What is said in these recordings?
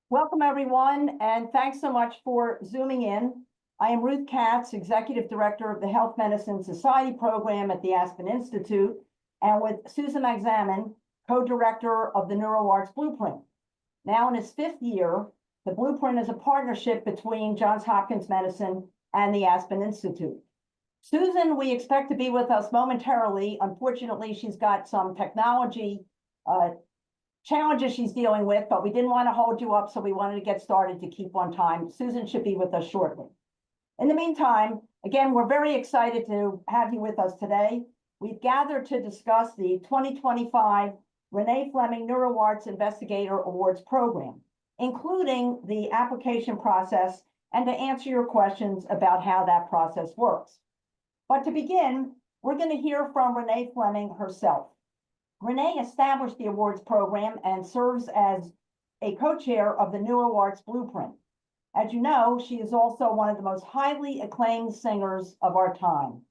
Welcome, everyone, and thanks so much for Zooming in. I am Ruth Katz, Executive Director of the Health Medicine Society Program at the Aspen Institute, and with Susan Magsamen, Co-Director of the NeuroArts Blueprint. Now in its 5th year, the Blueprint is a partnership between Johns Hopkins Medicine and the Aspen Institute. Susan, we expect to be with us momentarily. Unfortunately, she's got some technology challenges she's dealing with, but we didn't want to hold you up, so we wanted to get started to keep on time. Susan should be with us shortly. In the meantime, again, we're very excited to have you with us today. We've gathered to discuss the 2025 Renee Fleming Neuroarts Investigator Awards program, including the application process, and to answer your questions about how that process works. But to begin, we're going to hear from Renee Fleming herself. Renee established the awards program and serves as a co-chair of the NeuroArts Blueprint. As you know, she is also one of the most highly acclaimed singers of our time.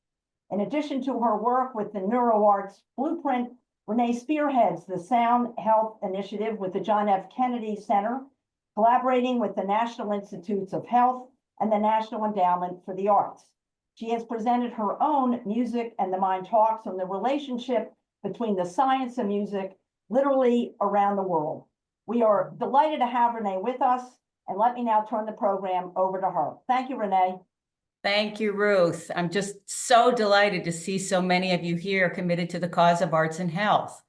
In addition to her work with the NeuroArts Blueprint, Renee spearheads the Sound Health Initiative with the John F. Kennedy Center, collaborating with the National Institutes of Health and the National Endowment for the Arts. She has presented her own Music and the Mind talks on the relationship between the science and music, literally around the world. We are delighted to have Renee with us, and let me now turn the program over to her. Thank you, Renee. Thank you, Ruth. I'm just so delighted to see so many of you here committed to the cause of arts and health.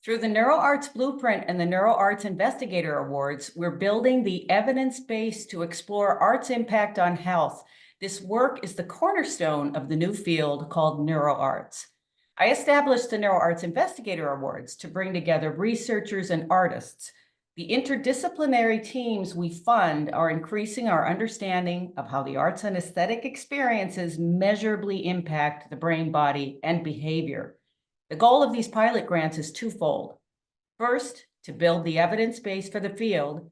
Through the NeuroArts Blueprint and the NeuroArts Investigator Awards, we're building the evidence base to explore art's impact on health. This work is the cornerstone of the new field called NeuroArts. I established the NeuroArts Investigator Awards to bring together researchers and artists. The interdisciplinary teams we fund are increasing our understanding of how the arts and aesthetic experiences measurably impact the brain, body, and behavior. The goal of these pilot grants is twofold. First, to build the evidence base for the field,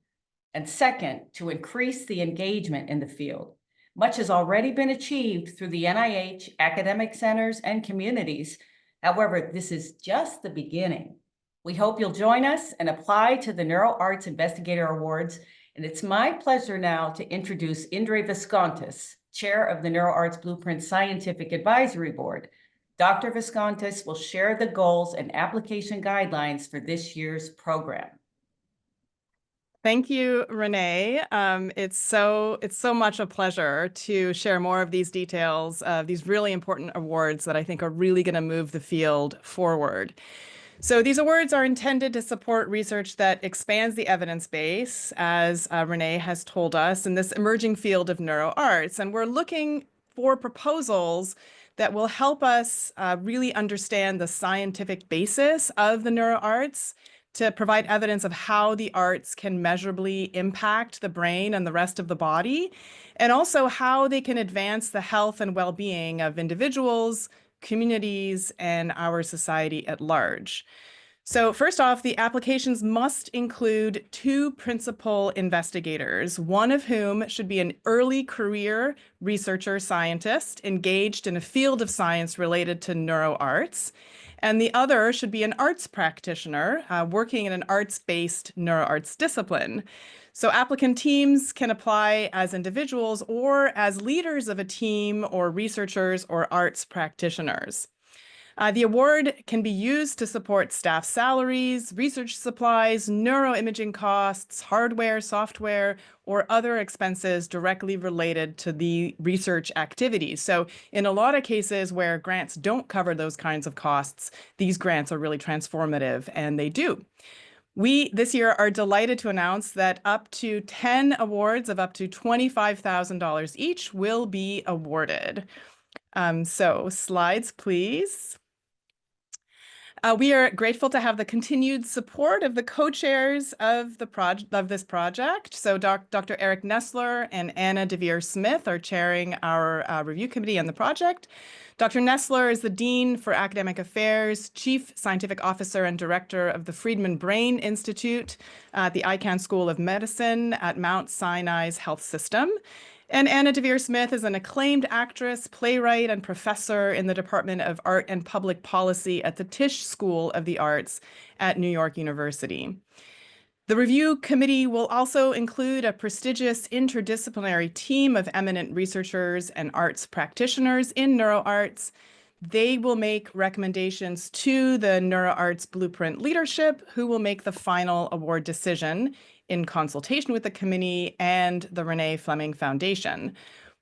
and second, to increase the engagement in the field. Much has already been achieved through the NIH, academic centers, and communities. However, this is just the beginning. We hope you'll join us and apply to the NeuroArts Investigator Awards. And it's my pleasure now to introduce Indre Viskontas, Chair of the NeuroArts Blueprint Scientific Advisory Board. Dr. Viskontas will share the goals and application guidelines for this year's program. Thank you, Renee. It's so much a pleasure to share more of these details of these really important awards that I think are really going to move the field forward. So these awards are intended to support research that expands the evidence base, as Renee has told us, in this emerging field of neuroarts. And we're looking for proposals that will help us really understand the scientific basis of the neuroarts, to provide evidence of how the arts can measurably impact the brain and the rest of the body, and also how they can advance the health and well-being of individuals, communities, and our society at large. So first off, the applications must include 2 principal investigators, one of whom should be an early career researcher scientist engaged in a field of science related to neuroarts, and the other should be an arts practitioner working in an arts-based neuroarts discipline. So applicant teams can apply as individuals or as leaders of a team or researchers or arts practitioners. The award can be used to support staff salaries, research supplies, neuroimaging costs, hardware, software, or other expenses directly related to the research activities. So in a lot of cases where grants don't cover those kinds of costs, these grants are really transformative, and they do. We, this year, are delighted to announce that up to 10 awards of up to $25,000 each will be awarded. So slides, please. We are grateful to have the continued support of the co-chairs of this project. So Dr. Eric Nestler and Anna DeVere Smith are chairing our review committee on the project. Dr. Nestler is the Dean for Academic Affairs, Chief Scientific Officer and Director of the Friedman Brain Institute at the Icahn School of Medicine at Mount Sinai's Health System. And Anna DeVere Smith is an acclaimed actress, playwright, and professor in the Department of Art and Public Policy at the Tisch School of the Arts at New York University. The review committee will also include a prestigious interdisciplinary team of eminent researchers and arts practitioners in neuroarts. They will make recommendations to the NeuroArts Blueprint leadership, who will make the final award decision in consultation with the committee and the Renee Fleming Foundation.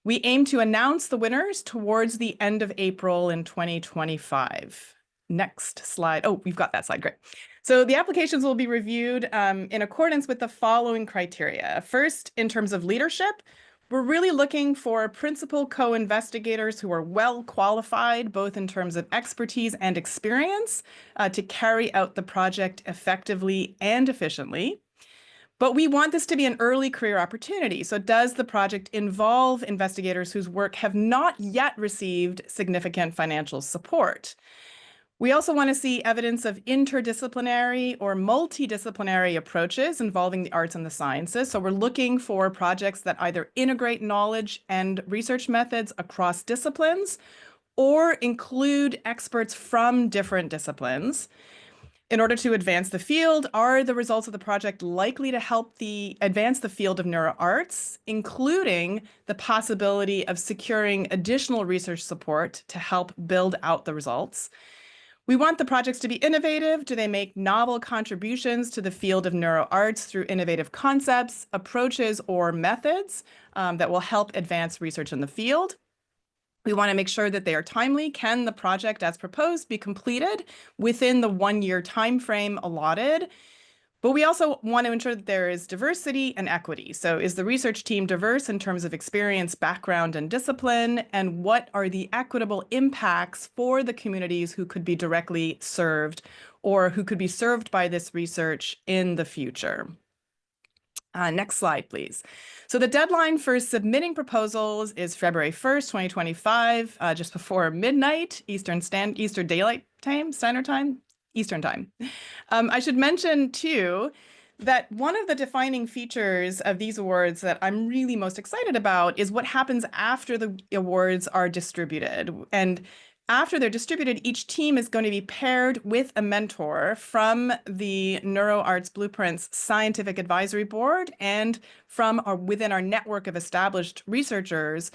We aim to announce the winners towards the end of April in 2025. Next slide. Oh, we've got that slide. Great. So the applications will be reviewed in accordance with the following criteria. First, in terms of leadership, we're really looking for principal co-investigators who are well qualified, both in terms of expertise and experience, to carry out the project effectively and efficiently. But we want this to be an early career opportunity. So does the project involve investigators whose work have not yet received significant financial support? We also want to see evidence of interdisciplinary or multidisciplinary approaches involving the arts and the sciences. So we're looking for projects that either integrate knowledge and research methods across disciplines or include experts from different disciplines. In order to advance the field, are the results of the project likely to help advance the field of neuroarts, including the possibility of securing additional research support to help build out the results? We want the projects to be innovative. Do they make novel contributions to the field of neuroarts through innovative concepts, approaches, or methods that will help advance research in the field? We want to make sure that they are timely. Can the project as proposed be completed within the 1-year time frame allotted? But we also want to ensure that there is diversity and equity. So is the research team diverse in terms of experience, background, and discipline? And what are the equitable impacts for the communities who could be directly served or who could be served by this research in the future? Next slide, please. So the deadline for submitting proposals is February 1st, 2025, just before midnight, Eastern Daylight Time, Standard Time, Eastern Time. I should mention, too, that one of the defining features of these awards that I'm really most excited about is what happens after the awards are distributed. And after they're distributed, each team is going to be paired with a mentor from the NeuroArts Blueprints Scientific Advisory Board and from within our network of established researchers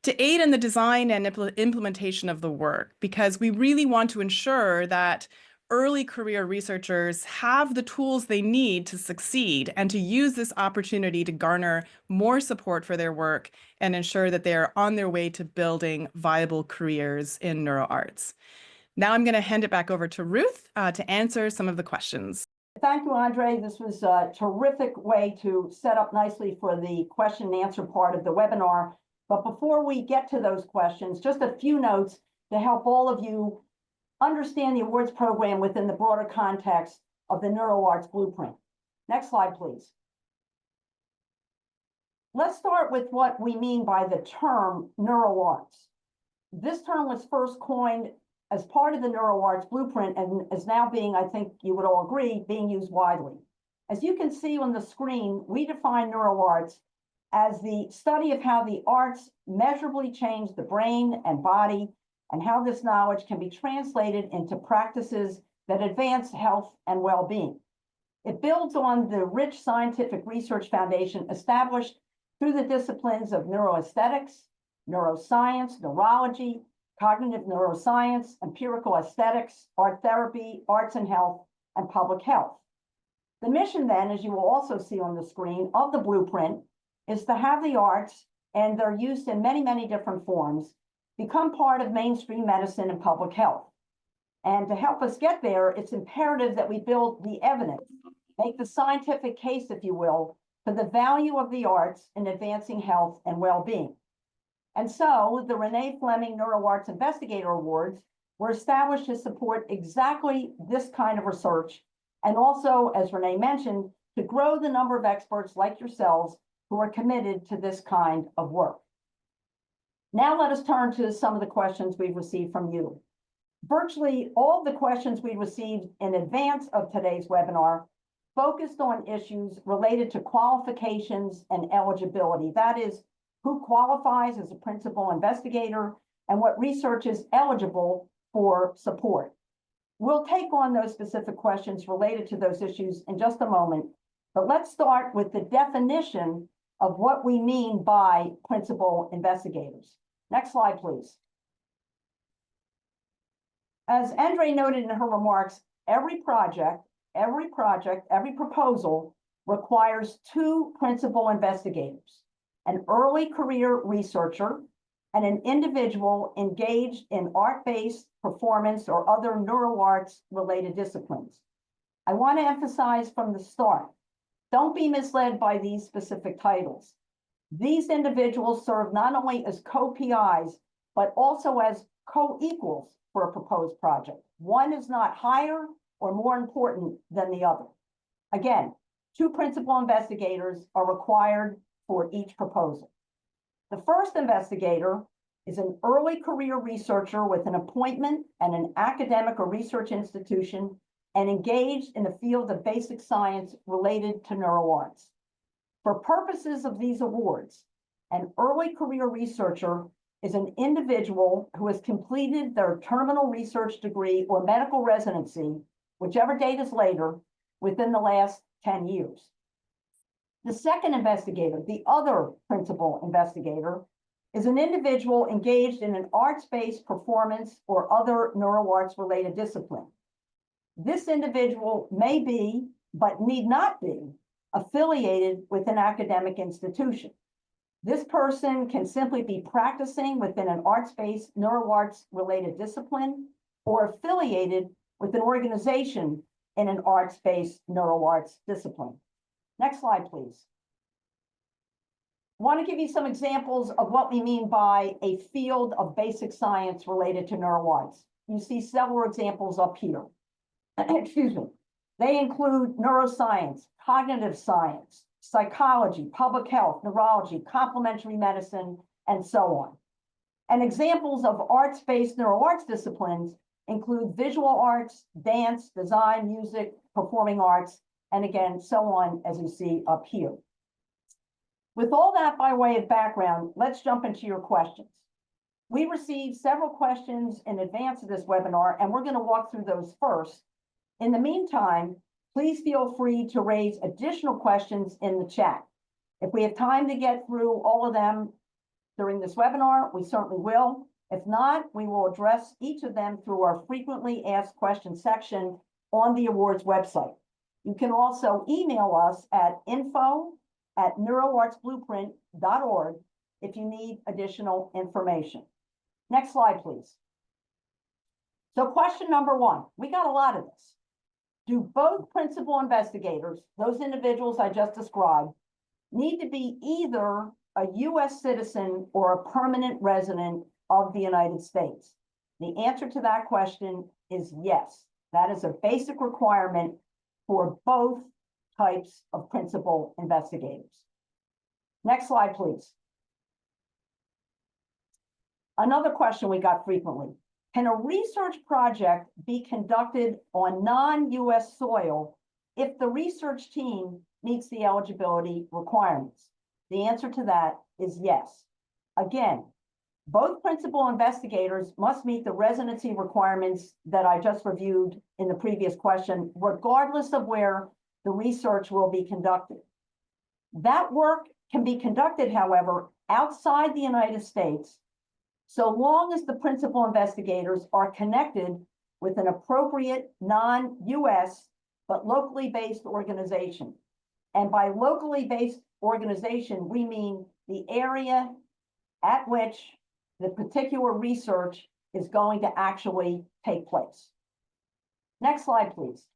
to aid in the design and implementation of the work, because we really want to ensure that early career researchers have the tools they need to succeed and to use this opportunity to garner more support for their work and ensure that they are on their way to building viable careers in neuroarts. Now I'm going to hand it back over to Ruth to answer some of the questions. Thank you, Andre. This was a terrific way to set up nicely for the question and answer part of the webinar. But before we get to those questions, just a few notes to help all of you understand the awards program within the broader context of the NeuroArts Blueprint. Next slide, please. Let's start with what we mean by the term neuroarts. This term was first coined as part of the NeuroArts Blueprint and is now being, I think you would all agree, being used widely. As you can see on the screen, we define neuroarts as the study of how the arts measurably change the brain and body, and how this knowledge can be translated into practices that advance health and well-being. It builds on the rich scientific research foundation established through the disciplines of neuroaesthetics, neuroscience, neurology, cognitive neuroscience, empirical aesthetics, art therapy, arts and health, and public health. The mission then, as you will also see on the screen, of the blueprint is to have the arts, and they're used in many, many different forms, become part of mainstream medicine and public health. And to help us get there, it's imperative that we build the evidence, make the scientific case, if you will, for the value of the arts in advancing health and well-being. And so the Renee Fleming Neuroarts Investigator Awards were established to support exactly this kind of research, and also, as Renee mentioned, to grow the number of experts like yourselves who are committed to this kind of work. Now let us turn to some of the questions we've received from you. Virtually all of the questions we received in advance of today's webinar focused on issues related to qualifications and eligibility. That is, who qualifies as a principal investigator and what research is eligible for support. We'll take on those specific questions related to those issues in just a moment, But let's start with the definition of what we mean by principal investigators. Next slide, please. As Indre noted in her remarks, every proposal requires two principal investigators, an early career researcher and an individual engaged in art-based performance or other neuroarts-related disciplines. I want to emphasize from the start, don't be misled by these specific titles. These individuals serve not only as co-PIs, but also as co-equals for a proposed project. One is not higher or more important than the other. Again, two principal investigators are required for each proposal. The first investigator is an early career researcher with an appointment at an academic or research institution and engaged in the field of basic science related to neuroarts. For purposes of these awards, an early career researcher is an individual who has completed their terminal research degree or medical residency, whichever date is later, within the last 10 years. The second investigator, the other principal investigator, is an individual engaged in an arts-based performance or other neuroarts-related discipline. This individual may be, but need not be, affiliated with an academic institution. This person can simply be practicing within an arts-based neuroarts-related discipline or affiliated with an organization in an arts-based neuroarts discipline. Next slide, please. I want to give you some examples of what we mean by a field of basic science related to neuroarts. You see several examples up here. Excuse me. They include neuroscience, cognitive science, psychology, public health, neurology, complementary medicine, and so on. And examples of arts-based neuroarts disciplines include visual arts, dance, design, music, performing arts, and again, so on, as you see up here. With all that by way of background, let's jump into your questions. We received several questions in advance of this webinar, and we're going to walk through those first. In the meantime, please feel free to raise additional questions in the chat. If we have time to get through all of them during this webinar, we certainly will. If not, we will address each of them through our frequently asked questions section on the awards website. You can also email us at info@neuroarts-blueprint.org if you need additional information. Next slide, please. So question number one, we got a lot of this. Do both principal investigators, those individuals I just described, need to be either a U.S. citizen or a permanent resident of the United States? The answer to that question is yes. That is a basic requirement for both types of principal investigators. Next slide, please. Another question we got frequently. Can a research project be conducted on non-U.S. soil if the research team meets the eligibility requirements? The answer to that is yes. Again, both principal investigators must meet the residency requirements that I just reviewed in the previous question, regardless of where the research will be conducted. That work can be conducted, however, outside the United States, so long as the principal investigators are connected with an appropriate non-U.S. but locally based organization. And by locally based organization, we mean the area at which the particular research is going to actually take place. Next slide, please.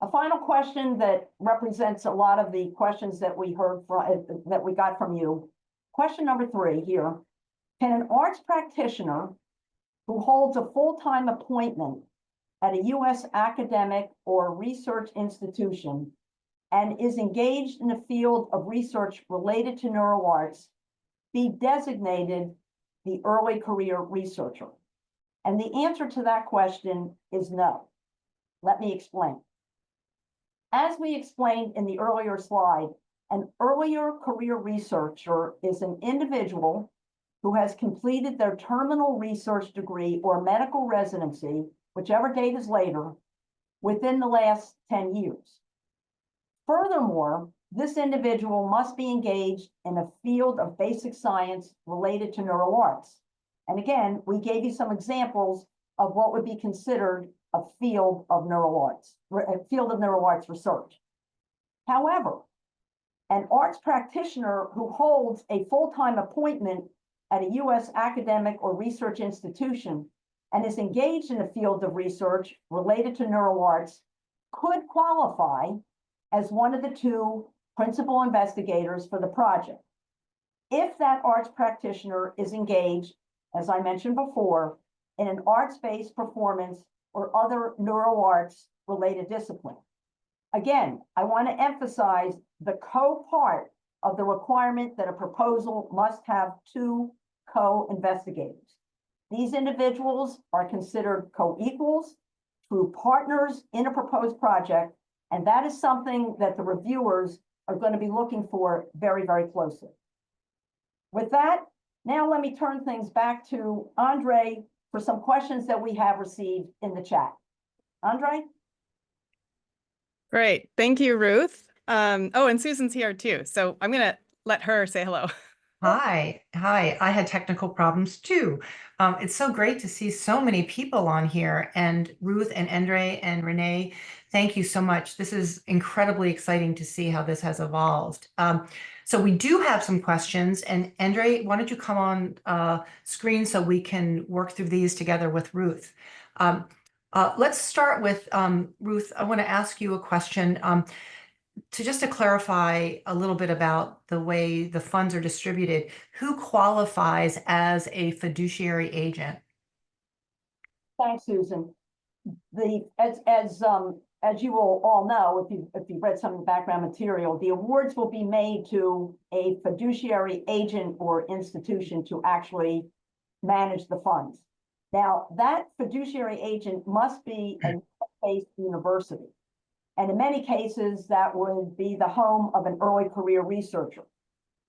A final question that represents a lot of the questions that we heard from, that we got from you. Question number 3 here. Can an arts practitioner who holds a full-time appointment at a U.S. academic or research institution and is engaged in a field of research related to neuroarts be designated the early career researcher? And the answer to that question is no. Let me explain. As we explained in the earlier slide, an earlier career researcher is an individual who has completed their terminal research degree or medical residency, whichever date is later, within the last 10 years. Furthermore, this individual must be engaged in a field of basic science related to neuroarts. And again, we gave you some examples of what would be considered a field of neuroarts research. However, an arts practitioner who holds a full-time appointment at a U.S. academic or research institution and is engaged in a field of research related to neuroarts could qualify as one of the two principal investigators for the project. If that arts practitioner is engaged, as I mentioned before, in an arts-based performance or other neuroarts related discipline. Again, I want to emphasize the co-part of the requirement that a proposal must have two co-investigators. These individuals are considered co-equals, true partners in a proposed project, and that is something that the reviewers are going to be looking for very, very closely. With that, now let me turn things back to Andre for some questions that we have received in the chat. Andre? Great. Thank you, Ruth. Oh, and Susan's here too. So I'm going to let her say hello. Hi. I had technical problems too. It's so great to see so many people on here, and Ruth and Indre and Renee, thank you so much. This is incredibly exciting to see how this has evolved. So we do have some questions, and Indre, why don't you come on screen so we can work through these together with Ruth. Let's start with Ruth. I want to ask you a question. To clarify a little bit about the way the funds are distributed, who qualifies as a fiduciary agent? Thanks, Susan. As you will all know, if you read some of the background material, the awards will be made to a fiduciary agent or institution to actually manage the funds. Now, that fiduciary agent must be a based university. And in many cases, that would be the home of an early career researcher.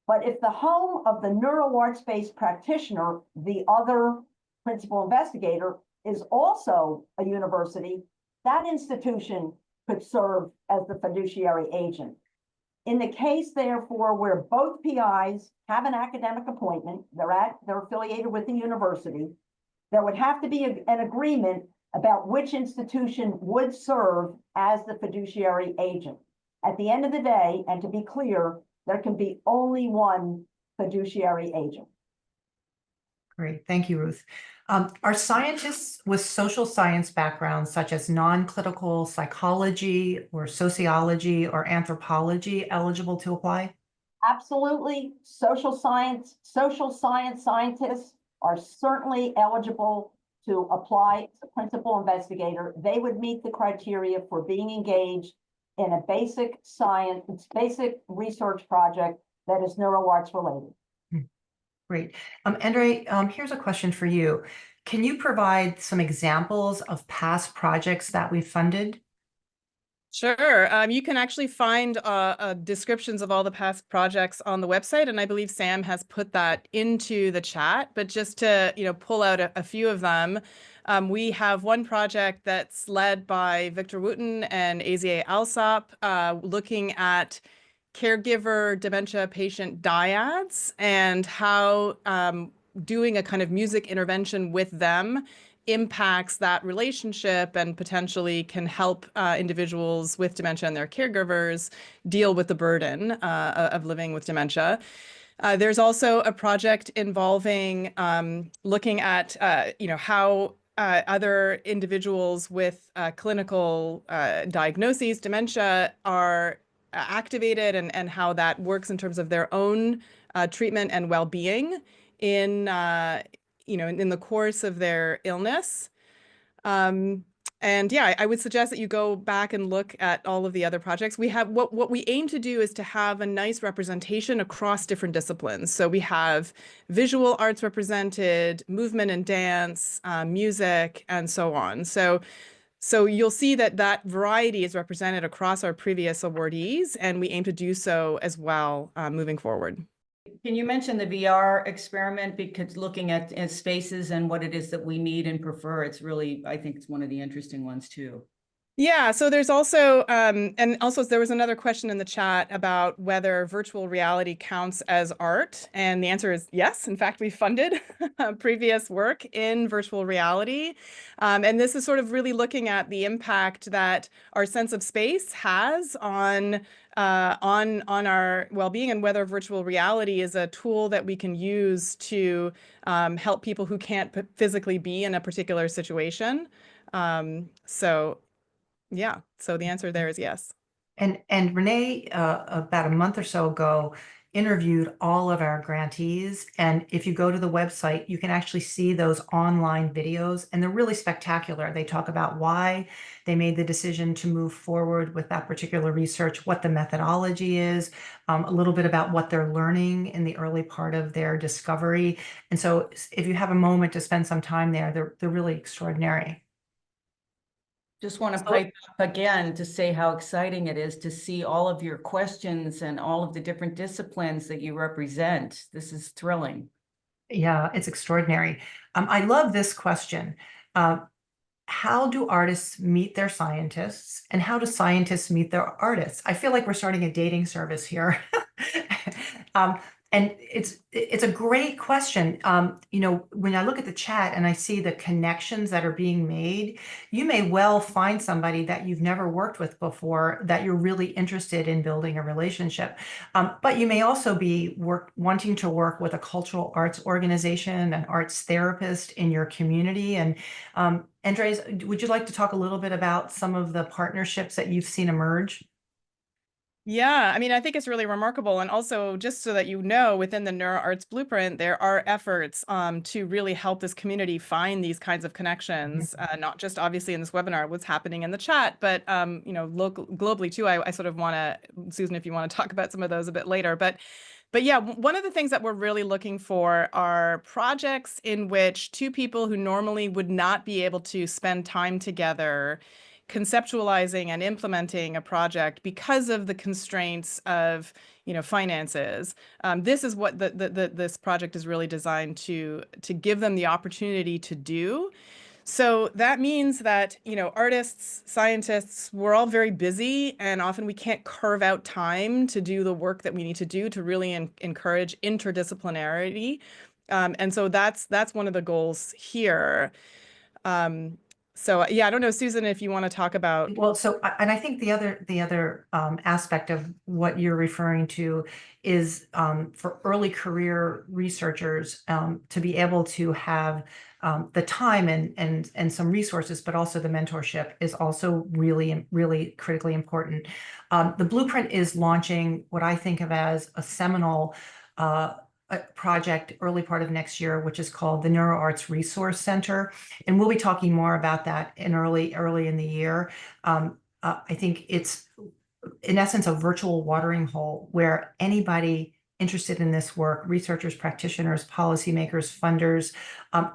But if the home of the neuroarts-based practitioner, the other principal investigator, is also a university, that institution could serve as the fiduciary agent. In the case, therefore, where both PIs have an academic appointment, they're affiliated with the university, there would have to be an agreement about which institution would serve as the fiduciary agent. At the end of the day, and to be clear, there can be only one fiduciary agent. Great, thank you, Ruth. Are scientists with social science backgrounds, such as non-clinical psychology or sociology or anthropology, eligible to apply? Absolutely. Social science scientists are certainly eligible to apply as a principal investigator. They would meet the criteria for being engaged in a basic research project that is neuroarts related. Great. Indre, here's a question for you. Can you provide some examples of past projects that we funded? Sure. You can actually find descriptions of all the past projects on the website, and I believe Sam has put that into the chat. But just to pull out a few of them, we have one project that's led by Victor Wooten and Azieh Alsop, looking at caregiver dementia patient dyads and how doing a kind of music intervention with them impacts that relationship and potentially can help individuals with dementia and their caregivers deal with the burden of living with dementia. There's also a project involving looking at how other individuals with clinical diagnoses, dementia, are activated and how that works in terms of their own treatment and well-being in the course of their illness. And yeah, I would suggest that you go back and look at all of the other projects. We have what we aim to do is to have a nice representation across different disciplines. So we have visual arts represented, movement and dance, music, and so on. So you'll see that variety is represented across our previous awardees, and we aim to do so as well moving forward. Can you mention the VR experiment, because looking at spaces and what it is that we need and prefer, it's really, I think it's one of the interesting ones too. Yeah, so there's also, and also there was another question in the chat about whether virtual reality counts as art. And the answer is yes. In fact, we funded previous work in virtual reality. And this is sort of really looking at the impact that our sense of space has on our well-being, and whether virtual reality is a tool that we can use to help people who can't physically be in a particular situation. So yeah, so the answer there is yes. And Renee, about a month or so ago, interviewed all of our grantees. And if you go to the website, you can actually see those online videos, and they're really spectacular. They talk about why they made the decision to move forward with that particular research, what the methodology is, a little bit about what they're learning in the early part of their discovery. And so if you have a moment to spend some time there, they're really extraordinary. Just want to pipe up again to say how exciting it is to see all of your questions and all of the different disciplines that you represent. This is thrilling. Yeah, it's extraordinary. I love this question. How do artists meet their scientists, and how do scientists meet their artists? I feel like we're starting a dating service here. And it's a great question. You know, when I look at the chat and I see the connections that are being made, you may well find somebody that you've never worked with before that you're really interested in building a relationship. But you may also be wanting to work with a cultural arts organization, an arts therapist in your community. And Andres, would you like to talk a little bit about some of the partnerships that you've seen emerge? Yeah, I mean, I think it's really remarkable. And also, just so that you know, within the NeuroArts Blueprint, there are efforts to really help this community find these kinds of connections, not just obviously in this webinar, what's happening in the chat, but you know, globally too. I sort of want to, Susan, if you want to talk about some of those a bit later, but yeah, one of the things that we're really looking for are projects in which two people who normally would not be able to spend time together conceptualizing and implementing a project because of the constraints of, you know, finances. This is what this project is really designed to give them the opportunity to do. So that means that, you know, artists, scientists, we're all very busy, and often we can't carve out time to do the work that we need to do to really encourage interdisciplinarity. And so that's one of the goals here. So yeah, I don't know, Susan, if you want to talk about. Well, so, and I think the other aspect of what you're referring to is for early career researchers to be able to have the time and some resources, but also the mentorship is also really critically important. The Blueprint is launching what I think of as a seminal a project early part of next year, which is called the NeuroArts Resource Center. And we'll be talking more about that in early in the year. I think it's, in essence, a virtual watering hole where anybody interested in this work, researchers, practitioners, policymakers, funders,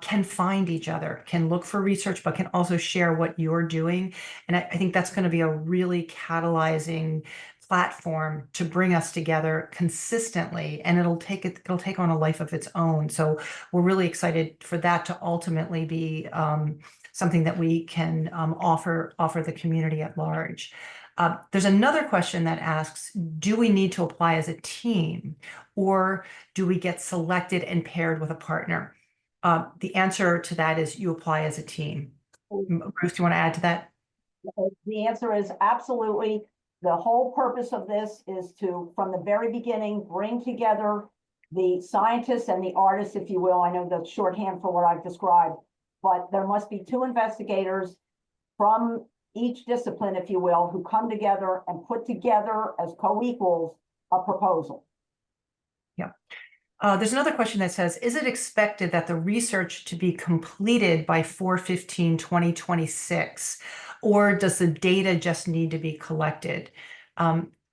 can find each other, can look for research, but can also share what you're doing. And I think that's going to be a really catalyzing platform to bring us together consistently, and it'll take on a life of its own. So we're really excited for that to ultimately be something that we can offer the community at large. There's another question that asks, do we need to apply as a team, or do we get selected and paired with a partner? The answer to that is you apply as a team. Ruth, do you want to add to that? The answer is absolutely. The whole purpose of this is to, from the very beginning, bring together the scientists and the artists, if you will. I know that's shorthand for what I've described, but there must be two investigators from each discipline, if you will, who come together and put together as co-equals a proposal. Yeah. There's another question that says, is it expected that the research to be completed by 4/15/2026, or does the data just need to be collected?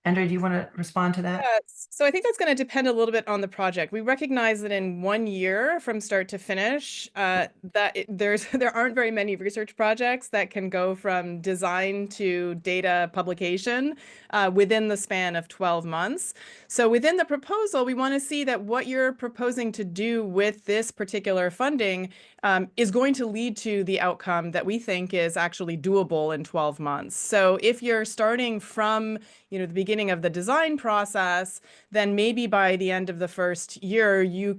Andre, do you want to respond to that? So I think that's going to depend a little bit on the project. We recognize that in 1 year from start to finish, there aren't very many research projects that can go from design to data publication within the span of 12 months. So within the proposal, we want to see that what you're proposing to do with this particular funding is going to lead to the outcome that we think is actually doable in 12 months. So if you're starting from, the beginning of the design process, then maybe by the end of the first year, you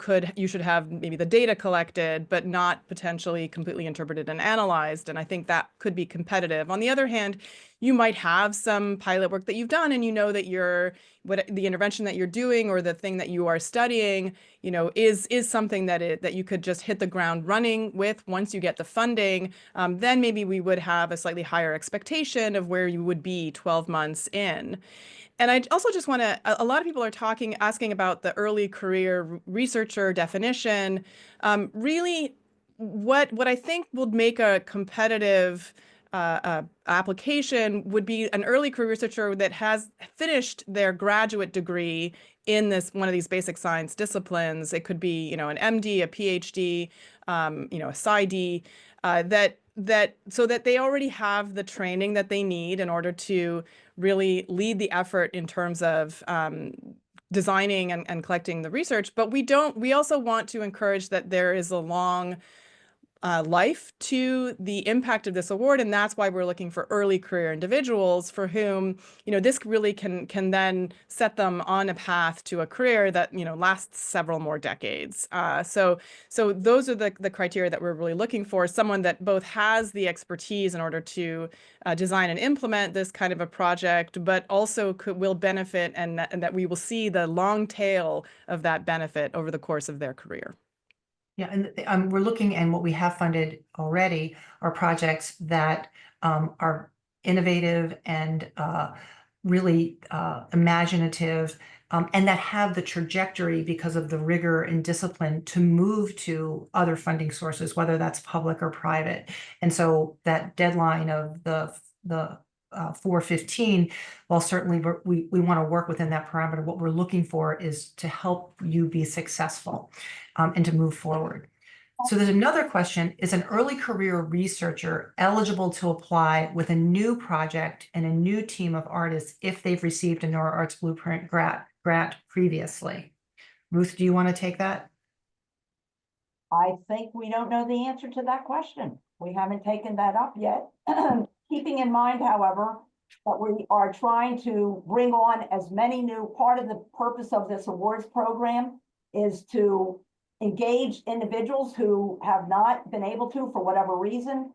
should have maybe the data collected, but not potentially completely interpreted and analyzed. And I think that could be competitive. On the other hand, you might have some pilot work that you've done, and you know that the intervention that you're doing or the thing that you are studying, is something that you could just hit the ground running with once you get the funding. Then maybe we would have a slightly higher expectation of where you would be 12 months in. And I also just want to, a lot of people are asking about the early career researcher definition. Really, what I think would make a competitive application would be an early career researcher that has finished their graduate degree in one of these basic science disciplines. It could be, an MD, a PhD, a PsyD, so that they already have the training that they need in order to really lead the effort in terms of designing and collecting the research. But we also want to encourage that there is a long life to the impact of this award, and that's why we're looking for early career individuals for whom this really can then set them on a path to a career that lasts several more decades. So those are the criteria that we're really looking for: someone that both has the expertise in order to design and implement this kind of a project, but also will benefit, and that we will see the long tail of that benefit over the course of their career. Yeah, and we're looking, and what we have funded already are projects that are innovative and really imaginative, and that have the trajectory because of the rigor and discipline to move to other funding sources, whether that's public or private. And so that deadline of the 4/15, while certainly we want to work within that parameter, what we're looking for is to help you be successful and to move forward. So there's another question: is an early career researcher eligible to apply with a new project and a new team of artists if they've received a NeuroArts Blueprint grant previously? Ruth, do you want to take that? I think we don't know the answer to that question. We haven't taken that up yet. Keeping in mind, however, that we are trying to bring on as many part of the purpose of this awards program is to engage individuals who have not been able to, for whatever reason,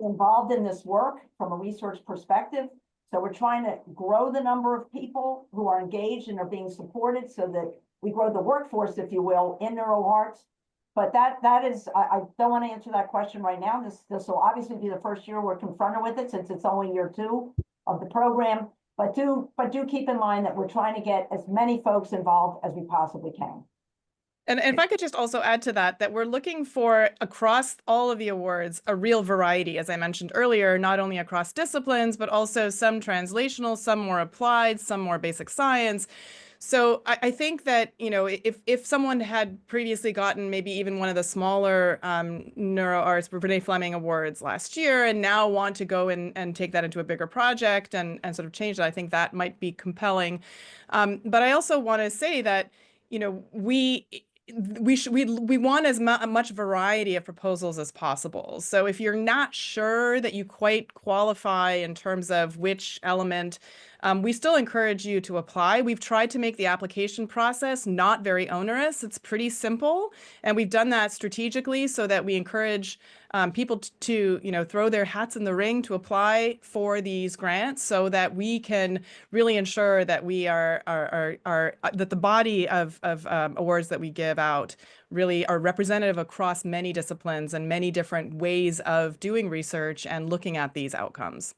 involved in this work from a research perspective. So we're trying to grow the number of people who are engaged and are being supported so that we grow the workforce, if you will, in NeuroArts. But that is, I don't want to answer that question right now. This will obviously be the first year we're confronted with it, since it's only year 2 of the program. But do keep in mind that we're trying to get as many folks involved as we possibly can. And if I could just also add to that we're looking for, across all of the awards, a real variety, as I mentioned earlier, not only across disciplines, but also some translational, some more applied, some more basic science. So I think that, if someone had previously gotten maybe even one of the smaller NeuroArts Renee Fleming Awards last year, and now want to go and take that into a bigger project and sort of change that, I think that might be compelling. But I also want to say that, we want as much variety of proposals as possible. So if you're not sure that you quite qualify in terms of which element, we still encourage you to apply. We've tried to make the application process not very onerous. It's pretty simple, and we've done that strategically so that we encourage people to throw their hats in the ring to apply for these grants, so that we can really ensure that we are that the body of awards that we give out really are representative across many disciplines and many different ways of doing research and looking at these outcomes.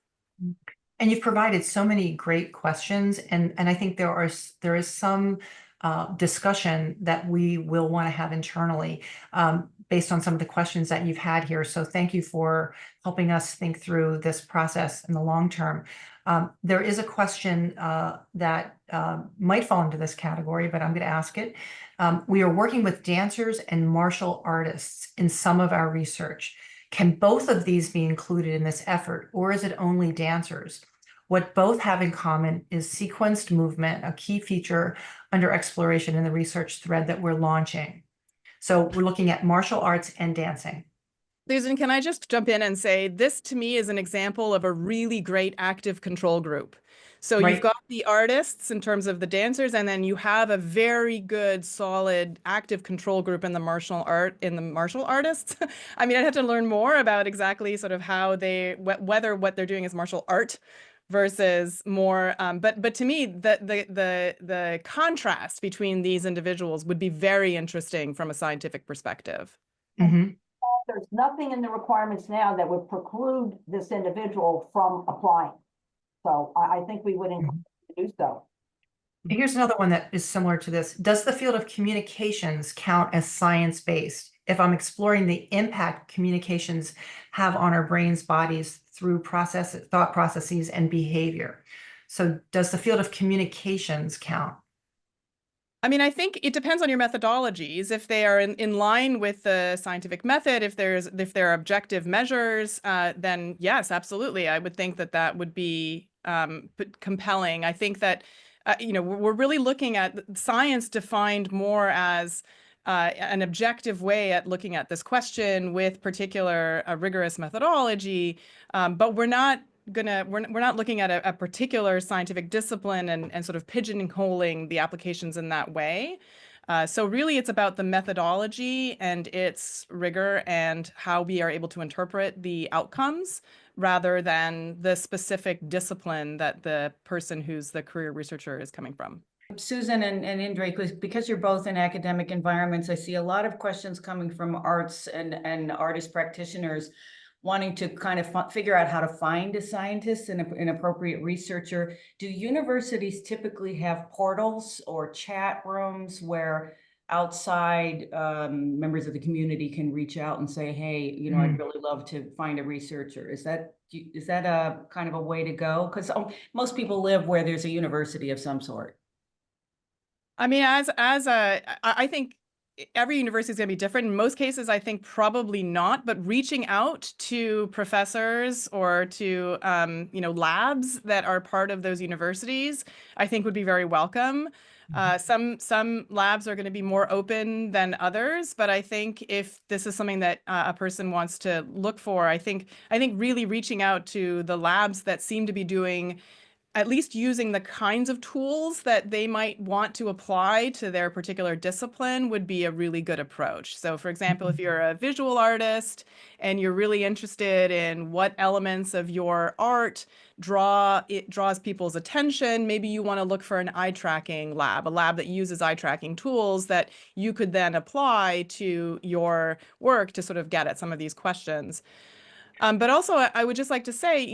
And you've provided so many great questions, and I think there is some discussion that we will want to have internally based on some of the questions that you've had here. So thank you for helping us think through this process in the long term. There is a question that might fall into this category, but I'm going to ask it. We are working with dancers and martial artists in some of our research. Can both of these be included in this effort, or is it only dancers? What both have in common is sequenced movement, a key feature under exploration in the research thread that we're launching. So we're looking at martial arts and dancing. Susan, can I just jump in and say this to me is an example of a really great active control group. So you've Right. got the artists in terms of the dancers, and then you have a very good, solid, active control group in the martial artists. I mean, I'd have to learn more about exactly sort of how whether what they're doing is martial art versus more. But to me, the contrast between these individuals would be very interesting from a scientific perspective. Mm-hmm. There's nothing in the requirements now that would preclude this individual from applying. So I think we would encourage you to do so. Here's another one that is similar to this. Does the field of communications count as science-based if I'm exploring the impact communications have on our brains, bodies through thought processes and behavior? So does the field of communications count? I mean, I think it depends on your methodologies. If they are in line with the scientific method, if there are objective measures, then yes, absolutely. I would think that that would be compelling. I think that we're really looking at science defined more as an objective way at looking at this question with particular rigorous methodology, but we're not looking at a particular scientific discipline and sort of pigeonholing the applications in that way. So really it's about the methodology and its rigor and how we are able to interpret the outcomes rather than the specific discipline that the person who's the career researcher is coming from. Susan and Indre, because you're both in academic environments, I see a lot of questions coming from arts and artist practitioners wanting to kind of figure out how to find a scientist and an appropriate researcher. Do universities typically have portals or chat rooms where outside members of the community can reach out and say, hey, I'd really love to find a researcher? Is that a kind of a way to go? Because most people live where there's a university of some sort. I mean, I think every university is going to be different. In most cases, I think probably not, but reaching out to professors or to, labs that are part of those universities, I think would be very welcome. Some labs are going to be more open than others, but I think if this is something that a person wants to look for, I think really reaching out to the labs that seem to be doing at least using the kinds of tools that they might want to apply to their particular discipline would be a really good approach. So for example, if you're a visual artist and you're really interested in what elements of your art draws people's attention, maybe you want to look for an eye tracking lab, a lab that uses eye tracking tools that you could then apply to your work to sort of get at some of these questions. But also, I would just like to say,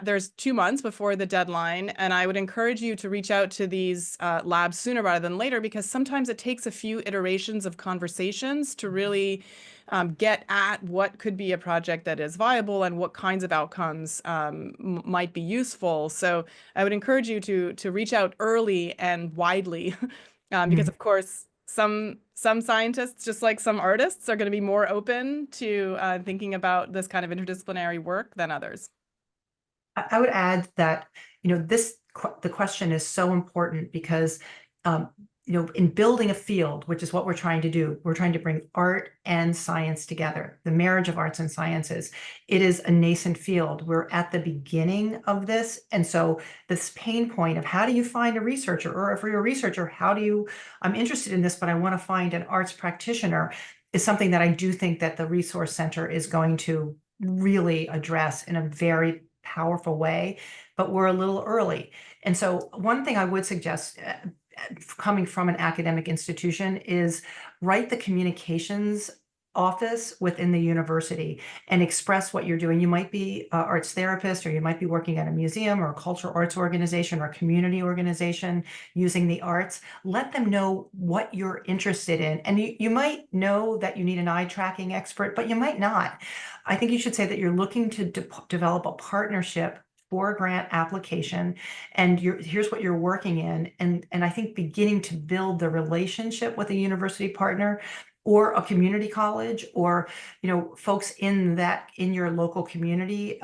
there's 2 months before the deadline, and I would encourage you to reach out to these labs sooner rather than later, because sometimes it takes a few iterations of conversations to really get at what could be a project that is viable and what kinds of outcomes might be useful. So I would encourage you to reach out early and widely, because of course, some scientists, just like some artists, are going to be more open to thinking about this kind of interdisciplinary work than others. I would add that, the question is so important because, in building a field, which is what we're trying to do, we're trying to bring art and science together, the marriage of arts and sciences. It is a nascent field. We're at the beginning of this. And so this pain point of how do you find a researcher, or if you're a researcher, I'm interested in this, but I want to find an arts practitioner, is something that I do think that the Resource Center is going to really address in a very powerful way, but we're a little early. And so one thing I would suggest, coming from an academic institution, is write the communications office within the university and express what you're doing. You might be an arts therapist, or you might be working at a museum or a cultural arts organization or a community organization using the arts. Let them know what you're interested in. And you might know that you need an eye tracking expert, but you might not. I think you should say that you're looking to develop a partnership for a grant application, and here's what you're working in. And I think beginning to build the relationship with a university partner or a community college, or, folks in your local community.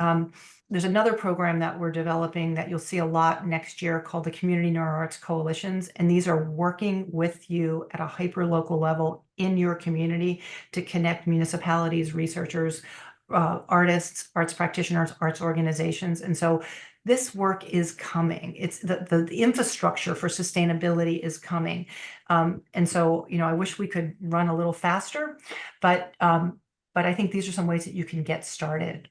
There's another program that we're developing that you'll see a lot next year called the Community NeuroArts Coalitions. And these are working with you at a hyper-local level in your community to connect municipalities, researchers, artists, arts practitioners, arts organizations. And so this work is coming. It's the infrastructure for sustainability is coming. And so, I wish we could run a little faster, but I think these are some ways that you can get started.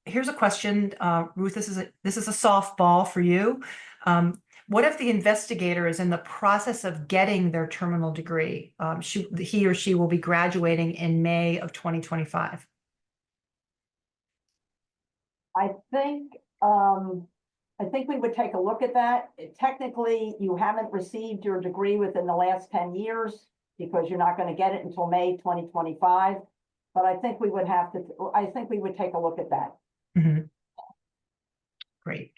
Here's a question, Ruth, this is a softball for you. What if the investigator is in the process of getting their terminal degree? He or she will be graduating in May of 2025. I think we would take a look at that. Technically, you haven't received your degree within the last 10 years because you're not going to get it until May 2025. But I think we would take a look at that. Mm-hmm. Great.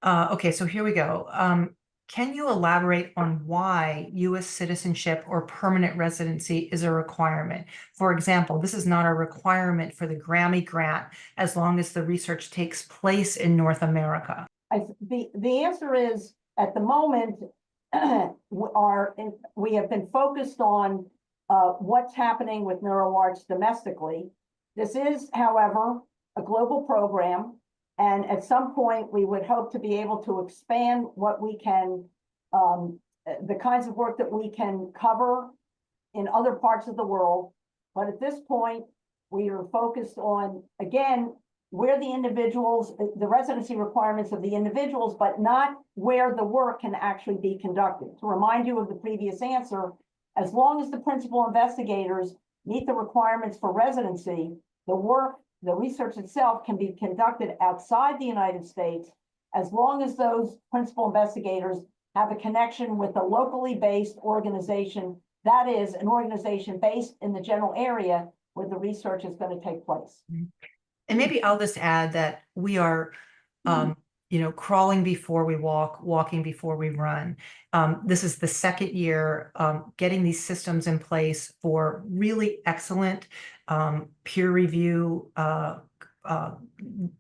Okay, so here we go. Can you elaborate on why U.S. citizenship or permanent residency is a requirement? For example, this is not a requirement for the Grammy grant as long as the research takes place in North America. The answer is, at the moment, we have been focused on what's happening with NeuroArts domestically. This is, however, a global program. And at some point, we would hope to be able to expand what we can, the kinds of work that we can cover in other parts of the world. But at this point, we are focused on, again, where the individuals, the residency requirements of the individuals, but not where the work can actually be conducted. To remind you of the previous answer, as long as the principal investigators meet the requirements for residency, the research itself can be conducted outside the United States, as long as those principal investigators have a connection with a locally based organization, that is, an organization based in the general area where the research is going to take place. And maybe I'll just add that we are, crawling before we walk, walking before we run. This is the second year getting these systems in place for really excellent peer review,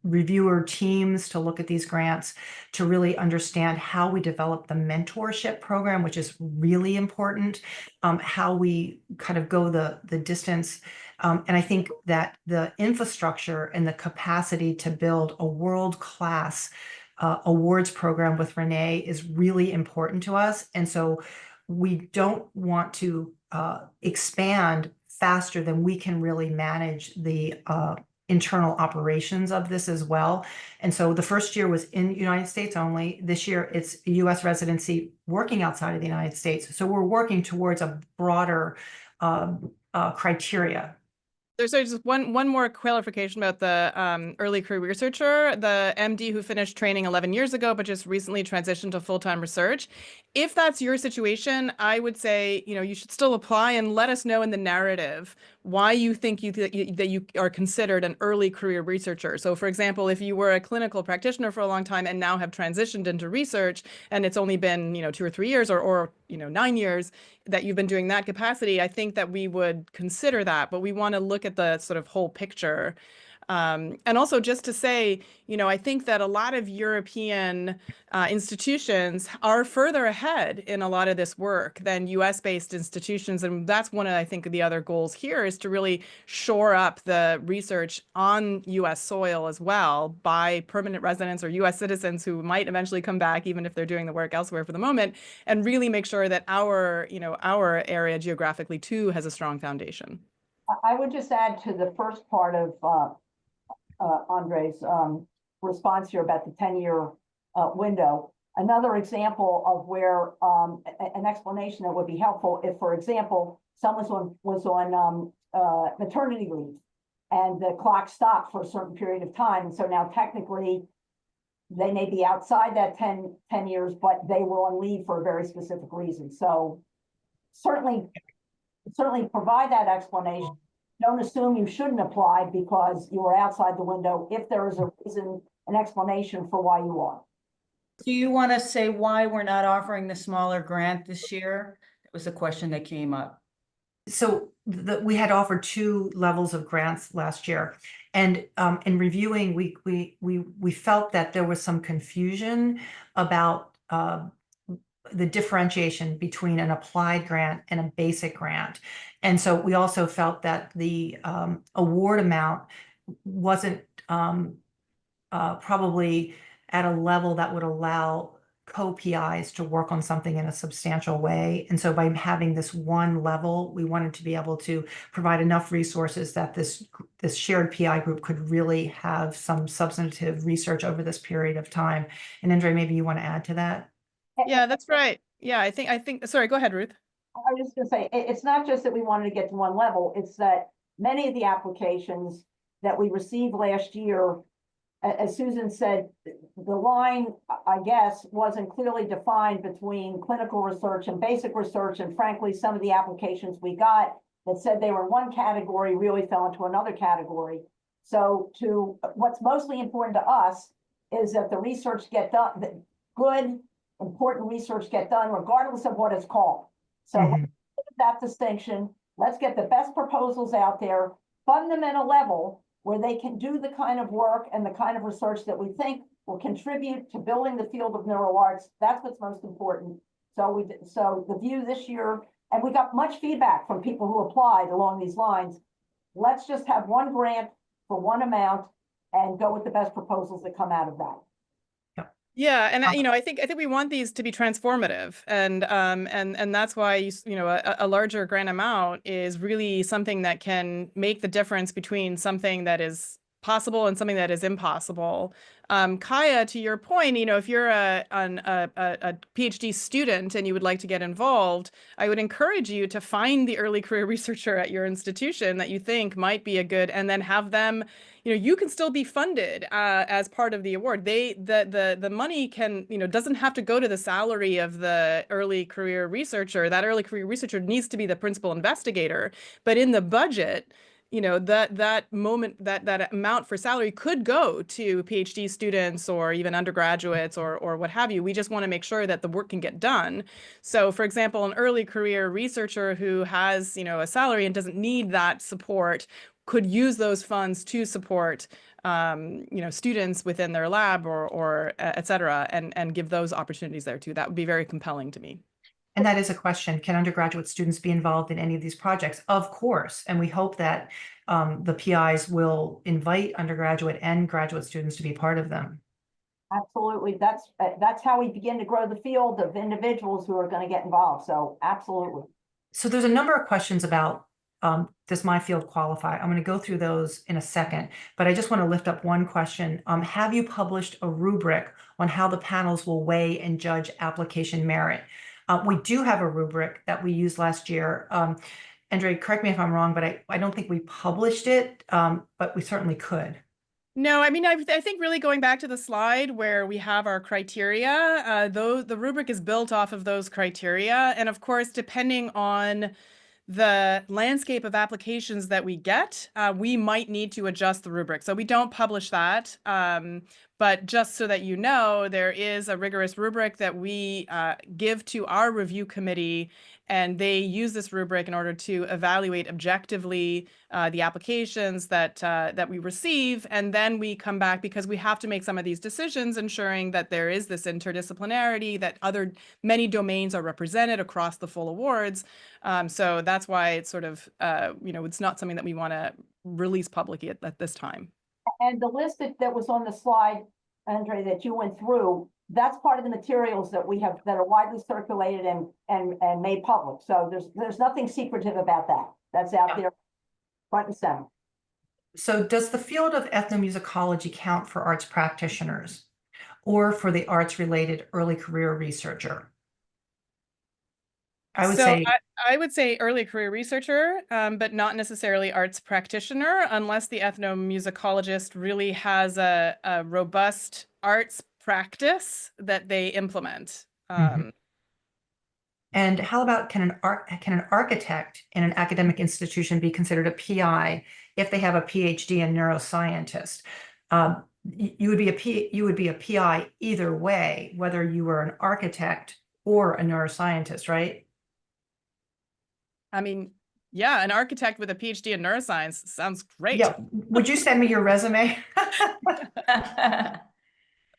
reviewer teams to look at these grants, to really understand how we develop the mentorship program, which is really important, how we kind of go the distance. And I think that the infrastructure and the capacity to build a world-class awards program with Renee is really important to us. And so we don't want to expand faster than we can really manage the internal operations of this as well. And so the first year was in the United States only. This year it's a U.S. residency working outside of the United States. So we're working towards a broader criteria. There's just one more clarification about the early career researcher, the MD who finished training 11 years ago, but just recently transitioned to full-time research. If that's your situation, I would say, you should still apply and let us know in the narrative why you think that you are considered an early career researcher. So for example, if you were a clinical practitioner for a long time and now have transitioned into research and it's only been, 2 or 3 years or 9 years that you've been doing that capacity, I think that we would consider that, but we want to look at the sort of whole picture. And also just to say, I think that a lot of European institutions are further ahead in a lot of this work than US-based institutions. And that's one of, I think, the other goals here is to really shore up the research on US soil as well by permanent residents or US citizens who might eventually come back, even if they're doing the work elsewhere for the moment, and really make sure that our area geographically too has a strong foundation. I would just add to the first part of Andre's response here about the 10-year window. Another example of where an explanation that would be helpful if, for example, someone was on maternity leave and the clock stopped for a certain period of time. And so now technically they may be outside that 10 years, but they were on leave for a very specific reason. So certainly provide that explanation. Don't assume you shouldn't apply because you are outside the window if there is a reason, an explanation for why you are. Do you want to say why we're not offering the smaller grant this year? Was a question that came up. So we had offered 2 levels of grants last year, and in reviewing, we felt that there was some confusion about the differentiation between an applied grant and a basic grant, and so we also felt that the award amount wasn't probably at a level that would allow co-PIs to work on something in a substantial way. And so by having this one level, we wanted to be able to provide enough resources that this shared PI group could really have some substantive research over this period of time. And Indre, maybe you want to add to that? Yeah, that's right. Yeah, I think, sorry, go ahead, Ruth. I was just gonna say, it's not just that we wanted to get to one level, it's that many of the applications that we received last year, as Susan said, the line, I guess, wasn't clearly defined between clinical research and basic research. And frankly, some of the applications we got that said they were in one category really fell into another category. So what's mostly important to us is that the research get done, that good, important research get done regardless of what it's called. So that distinction, let's get the best proposals out there, fundamental level, where they can do the kind of work and the kind of research that we think will contribute to building the field of neuroarts. That's what's most important. So the view this year, and we got much feedback from people who applied along these lines. Let's just have one grant for one amount and go with the best proposals that come out of that. Yeah, and I think we want these to be transformative, and that's why a larger grant amount is really something that can make the difference between something that is possible and something that is impossible. Kaya, to your point, if you're a PhD student and you would like to get involved, I would encourage you to find the early career researcher at your institution that you think might be a good, and then have them. You can still be funded as part of the award. The money doesn't have to go to the salary of the early career researcher. That early career researcher needs to be the principal investigator, but in the budget, that amount for salary could go to PhD students or even undergraduates or what have you. We just want to make sure that the work can get done. So, for example, an early career researcher who has a salary and doesn't need that support could use those funds to support students within their lab or et cetera, and give those opportunities there too. That would be very compelling to me. And that is a question. Can undergraduate students be involved in any of these projects? Of course. And we hope that the PIs will invite undergraduate and graduate students to be part of them. Absolutely. That's how we begin to grow the field of individuals who are going to get involved. So absolutely. So there's a number of questions about does my field qualify? I'm going to go through those in a second, but I just want to lift up one question. Have you published a rubric on how the panels will weigh and judge application merit? We do have a rubric that we used last year. Andre, correct me if I'm wrong, but I don't think we published it, but we certainly could. No, I mean, I think really going back to the slide where we have our criteria, though the rubric is built off of those criteria. And of course, depending on the landscape of applications that we get, we might need to adjust the rubric. So we don't publish that. But just so that there is a rigorous rubric that we give to our review committee, and they use this rubric in order to evaluate objectively the applications that we receive. And then we come back, because we have to make some of these decisions, ensuring that there is this interdisciplinarity, that many domains are represented across the full awards. So that's why it's sort of, it's not something that we want to release publicly at this time. And the list that was on the slide, Andre, that you went through, that's part of the materials that we have that are widely circulated and made public. So there's nothing secretive about that. That's out there front and center. So does the field of ethnomusicology count for arts practitioners or for the arts-related early career researcher? I would say early career researcher, but not necessarily arts practitioner, unless the ethnomusicologist really has a robust arts practice that they implement. And how about can an architect in an academic institution be considered a PI if they have a PhD in neuroscientist? You would be a PI either way, whether you were an architect or a neuroscientist, right? I mean, yeah, an architect with a PhD in neuroscience sounds great. Yeah. Would you send me your resume?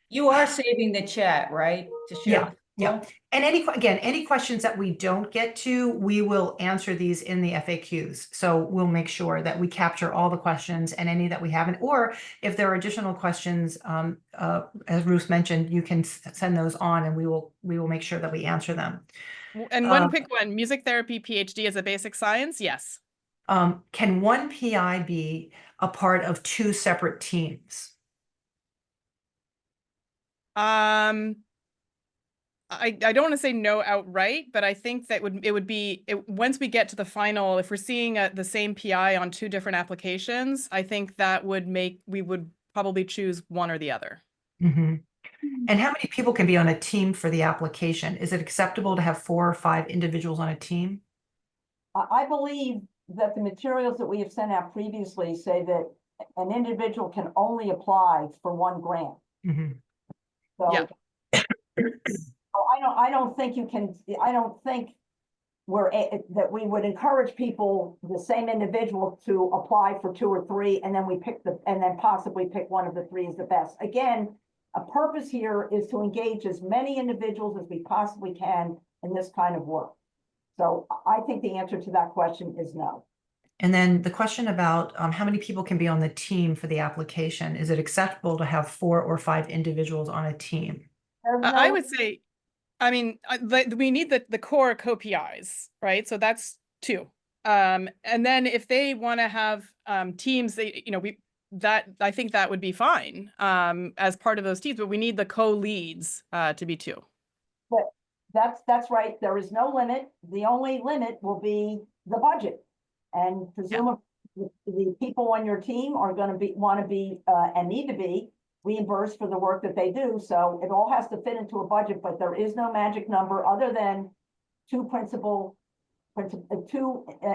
You are saving the chat, right? To share Yeah, with yeah. people? And any questions that we don't get to, we will answer these in the FAQs. So we'll make sure that we capture all the questions and any that we haven't, or if there are additional questions, as Ruth mentioned, you can send those on and we will make sure that we answer them. And one quick one, music therapy PhD is a basic science? Yes. Can one PI be a part of two separate teams? I don't want to say no outright, but I think that it would be once we get to the final, if we're seeing the same PI on two different applications, I think that would we would probably choose one or the other. Mm-hmm. And how many people can be on a team for the application? Is it acceptable to have 4 or 5 individuals on a team? I believe that the materials that we have sent out previously say that an individual can only apply for one grant. Mm-hmm. So Yeah. I don't think you can, I don't think that we would encourage people, the same individual, to apply for 2 or 3, and then and then possibly pick one of the 3 as the best. Again, a purpose here is to engage as many individuals as we possibly can in this kind of work. So I think the answer to that question is no. And then the question about how many people can be on the team for the application, is it acceptable to have 4 or 5 individuals on a team? I would say, I mean, we need the core co-PIs, right? So that's 2. And then if they want to have teams, I think that would be fine as part of those teams, but we need the co-leads to be 2. But that's right. There is no limit. The only limit will be the budget. And presumably the people on your team are going to want to be and need to be reimbursed for the work that they do. So it all has to fit into a budget, but there is no magic number other than 2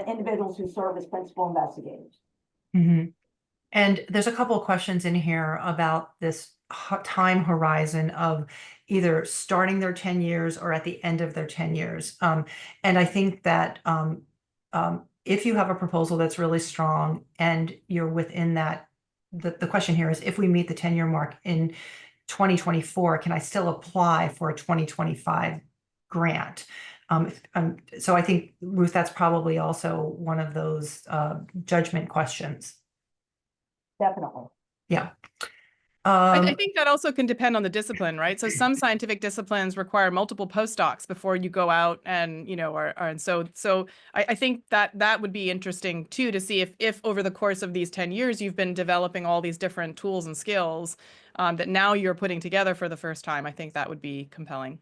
individuals who serve as principal investigators. Mm-hmm. And there's a couple of questions in here about this time horizon of either starting their 10 years or at the end of their 10 years. And I think that if you have a proposal that's really strong and you're within that, the question here is, if we meet the 10-year mark in 2024, can I still apply for a 2025 grant? So I think, Ruth, that's probably also one of those judgment questions. Definitely. Yeah. I think that also can depend on the discipline, right? So some scientific disciplines require multiple postdocs before you go out and, and so I think that would be interesting too, to see if over the course of these 10 years, you've been developing all these different tools and skills that now you're putting together for the first time. I think that would be compelling.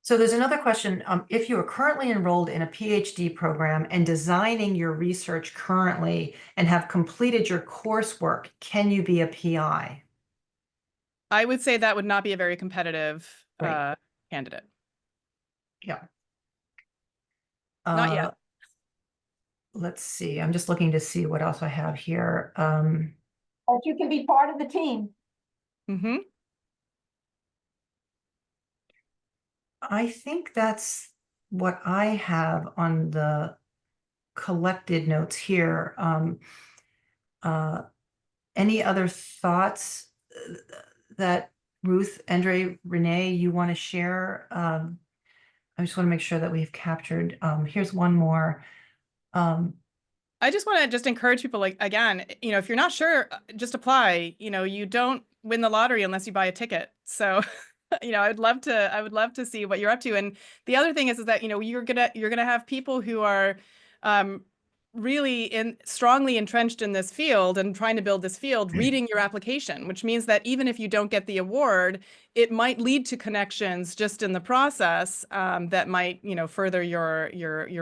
So there's another question. If you are currently enrolled in a PhD program and designing your research currently and have completed your coursework, can you be a PI? I would say that would not be a very competitive Right. candidate. Yeah. Not yet. Let's see. I'm just looking to see what else I have here. But you can be part of the team. Mm-hmm. I think that's what I have on the collected notes here. Any other thoughts that Ruth, Indre, Renee, you want to share? I just want to make sure that we've captured. Here's one more. I just want to encourage people, like, again, if you're not sure, just apply. You don't win the lottery unless you buy a ticket. So I would love to see what you're up to. And the other thing is that, you're gonna have people who are really strongly entrenched in this field and trying to build this field, reading your application, which means that even if you don't get the award, it might lead to connections just in the process that might, further your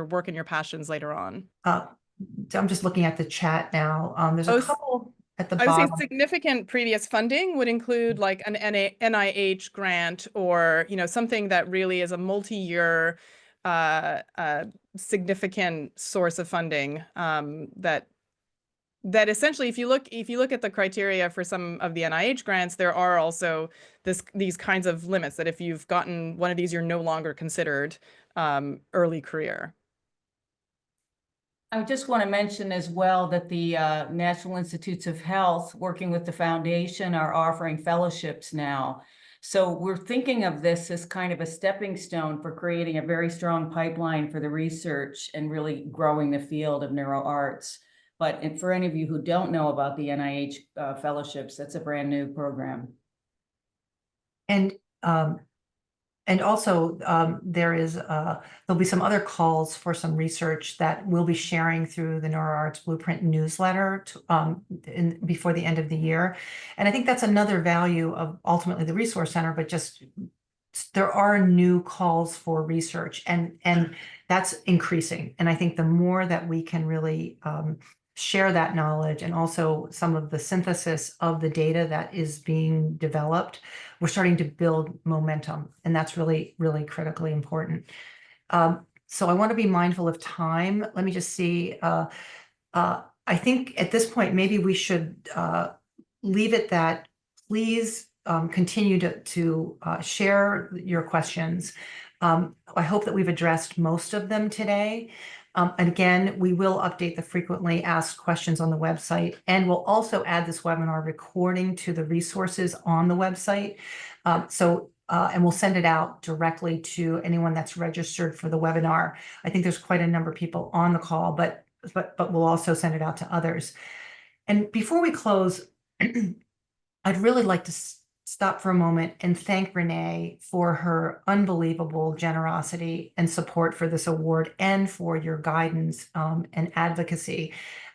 work and your passions later on. I'm just looking at the chat now. There's a couple at the I would bottom. say significant previous funding would include like an NIH grant, or something that really is a multi-year significant source of funding that essentially, if you look at the criteria for some of the NIH grants, there are also these kinds of limits that if you've gotten one of these, you're no longer considered early career. I just want to mention as well that the National Institutes of Health, working with the foundation, are offering fellowships now. So we're thinking of this as kind of a stepping stone for creating a very strong pipeline for the research and really growing the field of neuroarts. But for any of you who don't know about the NIH fellowships, that's a brand new program. And also, there'll be some other calls for some research that we'll be sharing through the NeuroArts Blueprint newsletter before the end of the year. And I think that's another value of ultimately the Resource Center, but just there are new calls for research, and that's increasing. And I think the more that we can really share that knowledge, and also some of the synthesis of the data that is being developed, we're starting to build momentum, and that's really, really critically important. So I want to be mindful of time. Let me just see. I think at this point, maybe we should leave it that. Please continue to share your questions. I hope that we've addressed most of them today. And again, we will update the frequently asked questions on the website, and we'll also add this webinar recording to the resources on the website. And we'll send it out directly to anyone that's registered for the webinar. I think there's quite a number of people on the call, but we'll also send it out to others. And before we close, I'd really like to stop for a moment and thank Renee for her unbelievable generosity and support for this award, and for your guidance and advocacy.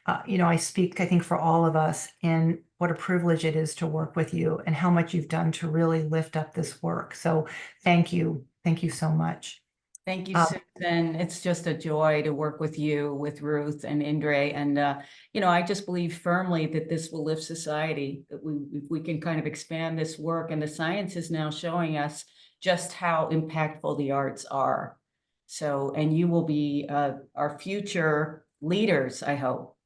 I speak, I think, for all of us in what a privilege it is to work with you, and how much you've done to really lift up this work. So thank you. Thank you so much. Thank you, Susan. It's just a joy to work with you, with Ruth and Indre. And, I just believe firmly that this will lift society, that if we can kind of expand this work, and the science is now showing us just how impactful the arts are. So, and you will be our future leaders, I hope.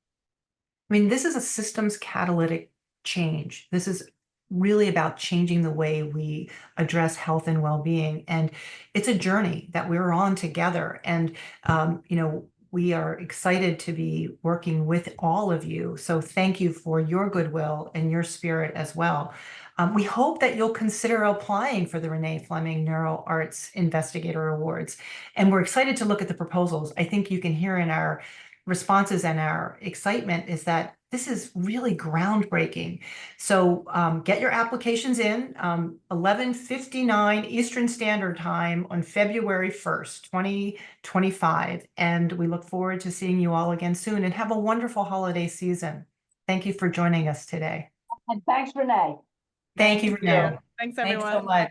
I mean, this is a systems catalytic change. This is really about changing the way we address health and well-being. And it's a journey that we're on together. And, we are excited to be working with all of you. So thank you for your goodwill and your spirit as well. We hope that you'll consider applying for the Renee Fleming Neuroarts Investigator Awards. And we're excited to look at the proposals. I think you can hear in our responses and our excitement is that this is really groundbreaking. So get your applications in 11:59 Eastern Standard Time on February 1st, 2025. And we look forward to seeing you all again soon, and have a wonderful holiday season. Thank you for joining us today. And thanks, Renee. Thank you, Renee. Thanks, Thanks everyone. so much.